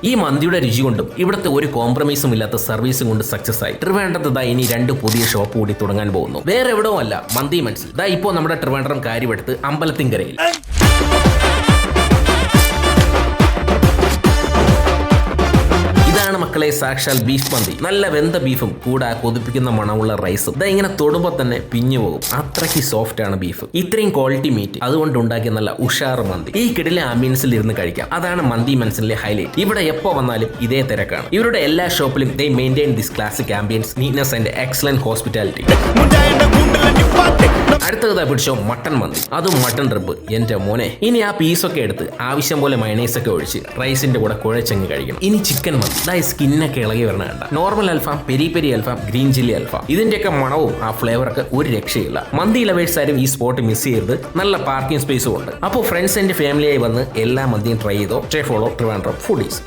ഈ മന്തിയുടെ രുചി കൊണ്ടും ഇവിടുത്തെ ഒരു കോംപ്രമൈസും ഇല്ലാത്ത സർവീസും കൊണ്ട് സക്സസ് ആയി ട്രിവാൻഡ്രത്ത് ഇനി 2 പുതിയ ഷോപ്പ് കൂടി തുടങ്ങാൻ പോകുന്നു. വേറെ എവിടെയും അല്ല, മന്തി മനസ്സിൽ. ഇപ്പോൾ നമ്മുടെ ട്രിവാൻഡ്രം കാര്യമെടുത്ത് അമ്പലത്തിങ്കരയിൽ. മക്കളെ, സാക്ഷാൽ ബീഫ് മന്തി. നല്ല വെന്ത ബീഫും കൂടെ കൊതിപ്പിക്കുന്ന മണമുള്ള റൈസും ഇങ്ങനെ തൊടുമ്പോൾ തന്നെ പിഞ്ഞു പോകും. അത്രയ്ക്ക് സോഫ്റ്റ് ആണ് ബീഫ്. ഇത്രയും ക്വാളിറ്റി മീറ്റ് അതുകൊണ്ട് ഉണ്ടാക്കിയ നല്ല ഉഷാറ് മന്തി. ഈ കിടിലെ ആംബിയൻസിൽ ഇരുന്ന് കഴിക്കാം. അതാണ് മന്തി മനസ്സിലെ ഹൈലൈറ്റ്. ഇവിടെ എപ്പോ വന്നാലും ഇതേ തിരക്കാണ്. ഇവരുടെ എല്ലാ ഷോപ്പിലും they maintain this classic ambiance, neatness and excellent hospitality. അടുത്തത് പിടിച്ചോ മട്ടൺ മന്തി. അതും മട്ടൺ റിബ്. എന്റെ മോനെ, ഇനി ആ പീസൊക്കെ എടുത്ത് ആവശ്യം പോലെ മയണൈസ് ഒക്കെ ഒഴിച്ച് റൈസിന്റെ കൂടെ കുഴച്ചങ്ങ് കഴിക്കണം. ഇനി ചിക്കൻ മന്തി. സ്കിന്നൊക്കെ ഇളകി വരണ കണ്ട. നോർമൽ അൽഫാം, പെരി പെരി അൽഫാം, ഗ്രീൻ ചില്ലി അൽഫാം. ഇതിന്റെയൊക്കെ മണവും ആ ഫ്ലേവറൊക്കെ ഒരു രക്ഷയില്ല. മന്തി ലവേഴ്സ് ആരും ഈ സ്പോട്ട് മിസ് ചെയ്യരുത്. നല്ല പാർക്കിംഗ് സ്പേസും ഉണ്ട്. അപ്പോൾ ഫ്രണ്ട്സ് ആൻഡ് ഫാമിലിയായി വന്ന് എല്ലാ മന്തിയും ട്രൈ ചെയ്തോ. Follow Trivandrum foodies.